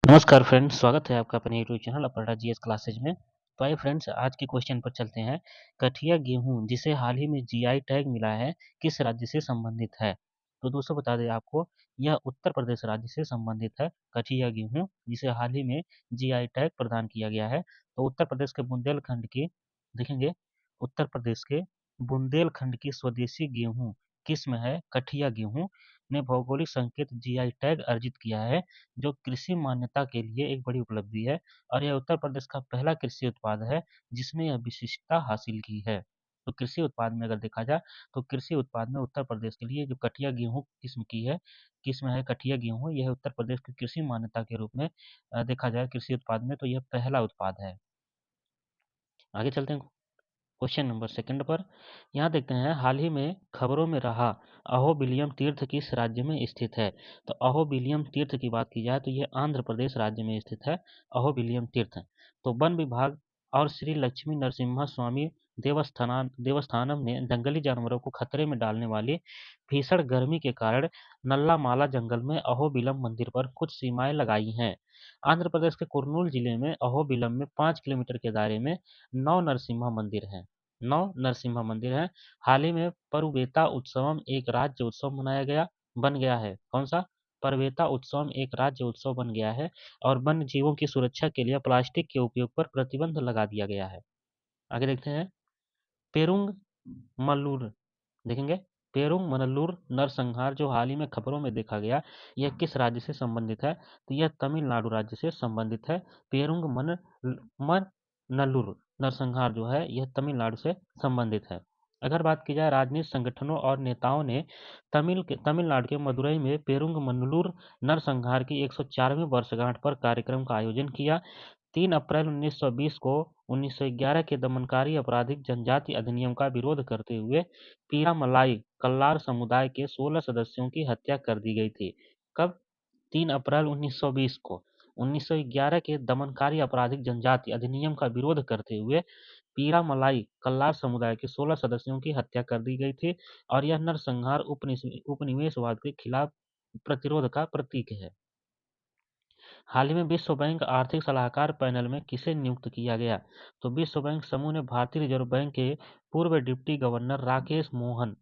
नमस्कार फ्रेंड्स, स्वागत है आपका अपने यूट्यूब चैनल अपराडा जीएस क्लासेज में। तो आइए फ्रेंड्स, आज के क्वेश्चन पर चलते हैं। कठिया गेहूं जिसे हाल ही में जीआई टैग मिला है, किस राज्य से संबंधित है? तो दोस्तों बता दें आपको, यह उत्तर प्रदेश राज्य से संबंधित है। कठिया गेहूं जिसे हाल ही में जीआई टैग प्रदान किया गया है। तो उत्तर प्रदेश के बुंदेलखंड की देखेंगे, उत्तर प्रदेश के बुंदेलखंड की स्वदेशी गेहूं किस्म है कठिया गेहूं ने भौगोलिक संकेत जीआई टैग अर्जित किया है, जो कृषि मान्यता के लिए एक बड़ी उपलब्धि है। और यह उत्तर प्रदेश का पहला कृषि उत्पाद है जिसने यह विशिष्टता हासिल की है। तो कृषि उत्पाद में अगर देखा जाए, तो कृषि उत्पाद में उत्तर प्रदेश के लिए जो कठिया गेहूं किस्म है कठिया गेहूं, यह उत्तर प्रदेश की कृषि मान्यता के रूप में देखा जाए कृषि उत्पाद में, तो यह पहला उत्पाद है। आगे चलते हैं क्वेश्चन नंबर सेकंड पर। यहाँ देखते हैं, हाल ही में खबरों में रहा अहोबिलियम तीर्थ किस राज्य में स्थित है? तो अहोबिलियम तीर्थ की बात की जाए तो यह आंध्र प्रदेश राज्य में स्थित है, अहोबिलियम तीर्थ। तो वन विभाग और श्री लक्ष्मी नरसिम्हा स्वामी देवस्थानम ने जंगली जानवरों को खतरे में डालने वाली भीषण गर्मी के कारण नल्ला माला जंगल में अहोबिलम मंदिर पर कुछ सीमाएं लगाई हैं। आंध्र प्रदेश के कुर्नूल जिले में अहोबिलम में 5 किलोमीटर के दायरे में नौ नरसिम्हा मंदिर है। नौ नरसिम्हा मंदिर है। हाल ही में परुबेता उत्सवम एक राज्य उत्सव बन गया है। कौन सा? परवेता उत्सव एक राज्य उत्सव बन गया है। और वन्य जीवों की सुरक्षा के लिए प्लास्टिक के उपयोग पर प्रतिबंध लगा दिया गया है। आगे देखते हैं, पेरुंग मल्लूर देखेंगे, पेरुंग मल्लूर नरसंहार जो हाल ही में खबरों में देखा गया, यह किस राज्य से संबंधित है? तो यह तमिलनाडु राज्य से संबंधित है। पेरुंग मन नल्लूर नरसंहार जो है, यह तमिलनाडु से संबंधित है। अगर बात की जाए, राजनीतिक संगठनों और नेताओं ने तमिलनाडु के मदुरई में पेरुंग मन्नलूर नरसंहार की 104वीं वर्षगांठ पर कार्यक्रम का आयोजन किया। 3 अप्रैल 1920 को 1911 के दमनकारी आपराधिक जनजाति अधिनियम का विरोध करते हुए पीरामलाई कल्लार समुदाय के 16 सदस्यों की हत्या कर दी गई थी। कब? 3 अप्रैल 1920 को 1911 के दमनकारी आपराधिक जनजाति अधिनियम का विरोध करते हुए पीरामलाई कल्लार समुदाय के 16 सदस्यों की हत्या कर दी गई थी। और यह नरसंहार उपनिवेशवाद के खिलाफ प्रतिरोध का प्रतीक है। हाल ही में विश्व बैंक आर्थिक सलाहकार पैनल में किसे नियुक्त किया गया? तो विश्व बैंक समूह ने भारतीय रिजर्व बैंक के पूर्व डिप्टी गवर्नर राकेश मोहन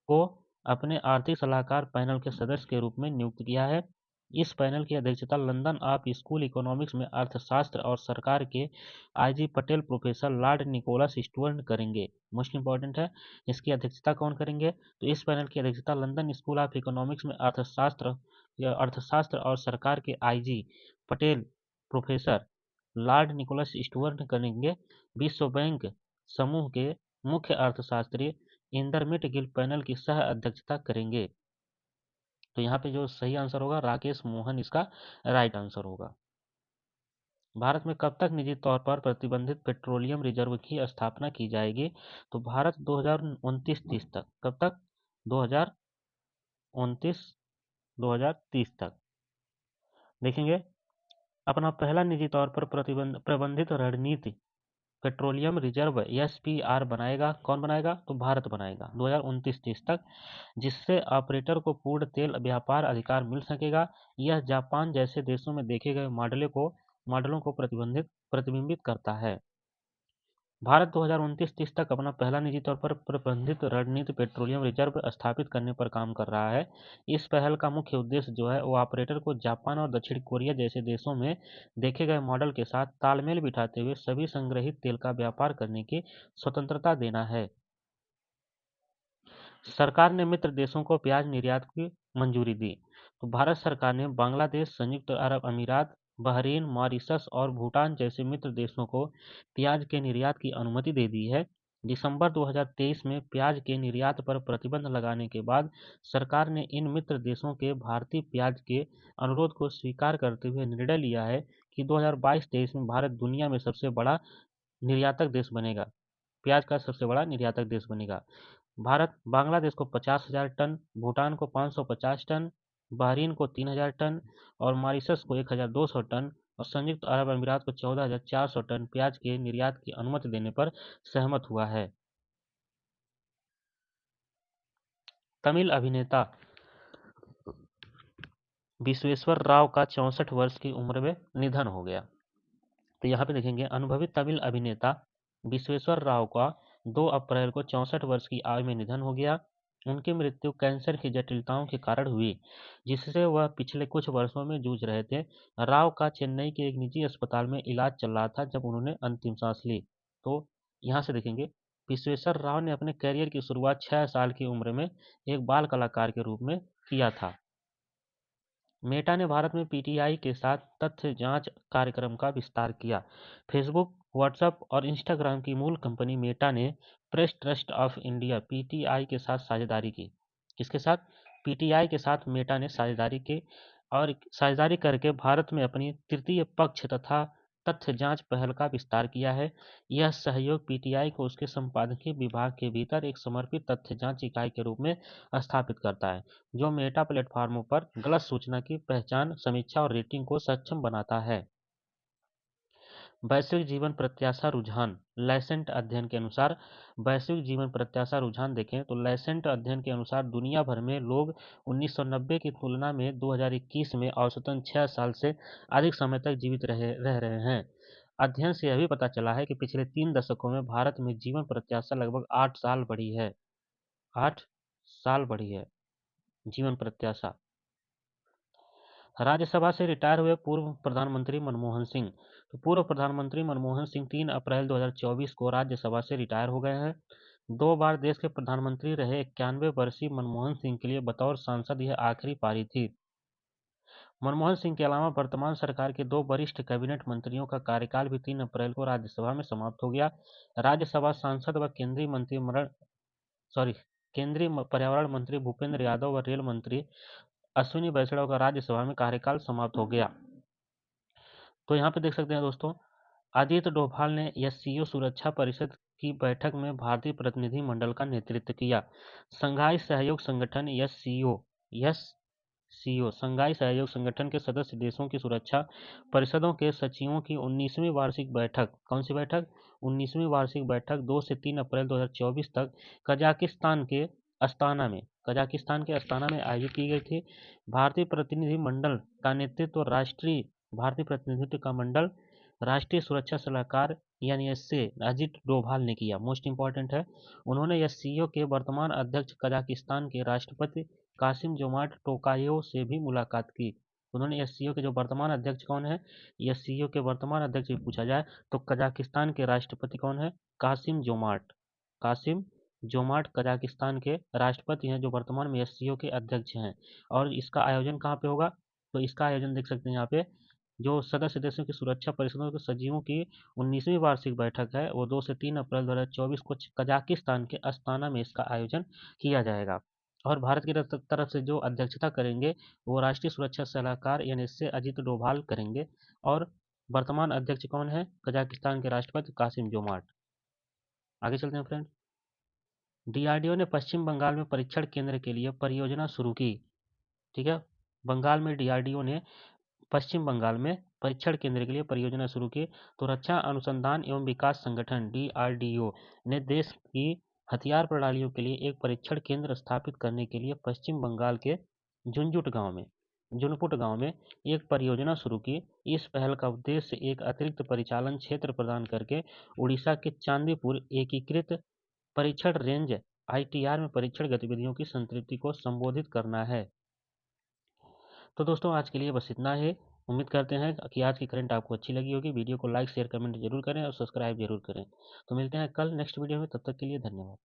को अपने आर्थिक सलाहकार पैनल के सदस्य के रूप में नियुक्त किया है। इस पैनल की अध्यक्षता लंदन ऑफ स्कूल इकोनॉमिक्स में अर्थशास्त्र और सरकार के IG Patel professor lord Nicholas Stuart करेंगे। मोस्ट इंपॉर्टेंट है, इसकी अध्यक्षता कौन करेंगे? तो इस पैनल की अध्यक्षता लंदन स्कूल ऑफ इकोनॉमिक्स में अर्थशास्त्र और सरकार के IG Patel professor lord Nicholas Stuart करेंगे। विश्व बैंक समूह के मुख्य अर्थशास्त्री इंदरमिट गिल पैनल की सह अध्यक्षता करेंगे। तो यहाँ पे जो सही आंसर होगा, राकेश मोहन इसका राइट आंसर होगा। भारत में कब तक निजी तौर पर प्रतिबंधित पेट्रोलियम रिजर्व की स्थापना की जाएगी? तो भारत 2029-30 तक। कब तक? 2029 2030 तक। देखेंगे, अपना पहला निजी तौर पर प्रबंधित रणनीति पेट्रोलियम रिजर्व एसपीआर बनाएगा। कौन बनाएगा? तो भारत बनाएगा 2029-30 तक, जिससे ऑपरेटर को पूर्ण तेल व्यापार अधिकार मिल सकेगा। यह जापान जैसे देशों में देखे गए मॉडलों को प्रतिबिंबित करता है। भारत 2029-30 तक अपना पहला निजी तौर पर प्रबंधित रणनीति पेट्रोलियम रिजर्व स्थापित करने पर काम कर रहा है। इस पहल का मुख्य उद्देश्य जो है, वो ऑपरेटर को जापान और दक्षिण कोरिया जैसे देशों में देखे गए मॉडल के साथ तालमेल बिठाते हुए सभी संग्रहित तेल का व्यापार करने की स्वतंत्रता देना है। सरकार ने मित्र देशों को प्याज निर्यात की मंजूरी दी। तो भारत सरकार ने बांग्लादेश, संयुक्त अरब अमीरात, बहरीन, मॉरिशस और भूटान जैसे मित्र देशों को प्याज के निर्यात की अनुमति दे दी है। दिसंबर 2023 में प्याज के निर्यात पर प्रतिबंध लगाने के बाद सरकार ने इन मित्र देशों के भारतीय प्याज के अनुरोध को स्वीकार करते हुए निर्णय लिया है कि 2022-23 में भारत दुनिया में सबसे बड़ा निर्यातक देश बनेगा। प्याज का सबसे बड़ा निर्यातक देश बनेगा। भारत बांग्लादेश को 50,000 टन, भूटान को 550 टन, बहरीन को 3,000 टन और मॉरिशस को 1,200 टन और संयुक्त अरब अमीरात को 14,400 टन प्याज के निर्यात की अनुमति देने पर सहमत हुआ है। तमिल अभिनेता विश्वेश्वर राव का 64 वर्ष की उम्र में निधन हो गया। तो यहाँ पे देखेंगे अनुभवी तमिल अभिनेता विश्वेश्वर राव का 2 अप्रैल को 64 वर्ष की आयु में निधन हो गया। उनकी मृत्यु कैंसर की जटिलताओं के कारण हुई, जिससे वह पिछले कुछ वर्षों में जूझ रहे थे। राव का चेन्नई के एक निजी अस्पताल में इलाज चल रहा था जब उन्होंने अंतिम सांस ली। तो यहाँ से देखेंगे विश्वेश्वर राव ने अपने करियर की शुरुआत 6 साल की उम्र में एक बाल कलाकार के रूप में किया था। मेटा ने भारत में पीटीआई के साथ तथ्य जांच कार्यक्रम का विस्तार किया। फेसबुक, व्हाट्सएप और इंस्टाग्राम की मूल कंपनी मेटा ने press trust of India PTI के साथ साझेदारी की। किसके साथ? पीटीआई के साथ मेटा ने साझेदारी की और साझेदारी करके भारत में अपनी तृतीय पक्ष तथा तथ्य जांच पहल का विस्तार किया है। यह सहयोग पीटीआई को उसके संपादकीय विभाग के भीतर एक समर्पित तथ्य जांच इकाई के रूप में स्थापित करता है, जो मेटा प्लेटफॉर्मों पर गलत सूचना की पहचान, समीक्षा और रेटिंग को सक्षम बनाता है। वैश्विक जीवन प्रत्याशा रुझान लैसेंट अध्ययन के अनुसार वैश्विक जीवन प्रत्याशा रुझान देखें तो लैसेंट अध्ययन के अनुसार दुनिया भर में लोग 1990 की तुलना में 2021 में औसतन 6 साल से अधिक समय तक जीवित रह रहे हैं। अध्ययन से यह भी पता चला है कि पिछले 3 दशकों में भारत में जीवन प्रत्याशा लगभग 8 साल बढ़ी है। 8 साल बढ़ी है जीवन प्रत्याशा। राज्यसभा से रिटायर हुए पूर्व प्रधानमंत्री मनमोहन सिंह। तो पूर्व प्रधानमंत्री मनमोहन सिंह 3 अप्रैल 2024 को राज्यसभा से रिटायर हो गए हैं। 2 बार देश के प्रधानमंत्री रहे 91 वर्षीय मनमोहन सिंह के लिए बतौर सांसद यह आखिरी पारी थी। मनमोहन सिंह के अलावा वर्तमान सरकार के 2 वरिष्ठ कैबिनेट मंत्रियों का कार्यकाल भी 3 अप्रैल को राज्यसभा में समाप्त हो गया। राज्यसभा सांसद व केंद्रीय पर्यावरण मंत्री भूपेंद्र यादव व रेल मंत्री अश्विनी वैष्णव का राज्यसभा में कार्यकाल समाप्त हो गया। तो यहाँ पे देख सकते हैं दोस्तों, अजीत डोभाल ने एससीओ सुरक्षा परिषद की बैठक में भारतीय प्रतिनिधि मंडल का नेतृत्व किया। संघाई सहयोग संगठन एससीओ संघाई सहयोग संगठन के सदस्य देशों की सुरक्षा परिषदों के सचिवों की 19वीं वार्षिक बैठक, कौन सी बैठक? 19वीं वार्षिक बैठक 2 से 3 अप्रैल 2024 तक कजाकिस्तान के अस्ताना में आयोजित की गई थी। भारतीय प्रतिनिधि मंडल का नेतृत्व राष्ट्रीय सुरक्षा सलाहकार यानी एसए अजित डोभाल ने किया। मोस्ट इंपॉर्टेंट है, उन्होंने एससीओ के वर्तमान अध्यक्ष कजाकिस्तान के राष्ट्रपति कासिम जोमार्ट टोकायेव से भी मुलाकात की। उन्होंने एससीओ के जो वर्तमान अध्यक्ष कौन है? एससीओ के वर्तमान अध्यक्ष पूछा जाए तो कजाकिस्तान के राष्ट्रपति कौन है? कासिम जोमार्ट कजाकिस्तान के राष्ट्रपति हैं, जो वर्तमान में एससीओ के अध्यक्ष हैं। और इसका आयोजन कहाँ पे होगा? तो इसका आयोजन देख सकते हैं यहाँ पे, जो सदस्य देशों की सुरक्षा परिषदों के सचिवों की 19वीं वार्षिक बैठक है, वो 2 से 3 अप्रैल 2024 को कजाकिस्तान के अस्ताना में इसका आयोजन किया जाएगा। और भारत की तरफ से जो अध्यक्षता करेंगे वो राष्ट्रीय सुरक्षा सलाहकार यानी इससे अजित डोभाल करेंगे। और वर्तमान अध्यक्ष कौन है? कजाकिस्तान के राष्ट्रपति कासिम जोमार्ट। आगे चलते हैं फ्रेंड। डीआरडीओ ने पश्चिम बंगाल में परीक्षण केंद्र के लिए परियोजना शुरू की। ठीक है, बंगाल में डीआरडीओ ने पश्चिम बंगाल में परीक्षण केंद्र के लिए परियोजना शुरू की। तो रक्षा अनुसंधान एवं विकास संगठन डीआरडीओ ने देश की हथियार प्रणालियों के लिए एक परीक्षण केंद्र स्थापित करने के लिए पश्चिम बंगाल के जुनपुट गांव में एक परियोजना शुरू की। इस पहल का उद्देश्य एक अतिरिक्त परिचालन क्षेत्र प्रदान करके उड़ीसा के चांदीपुर एकीकृत परीक्षण रेंज आईटीआर में परीक्षण गतिविधियों की संतृप्ति को संबोधित करना है। तो दोस्तों आज के लिए बस इतना ही। उम्मीद करते हैं कि आज की करंट आपको अच्छी लगी होगी। वीडियो को लाइक शेयर कमेंट जरूर करें और सब्सक्राइब जरूर करें। तो मिलते हैं कल नेक्स्ट वीडियो में, तब तक के लिए धन्यवाद।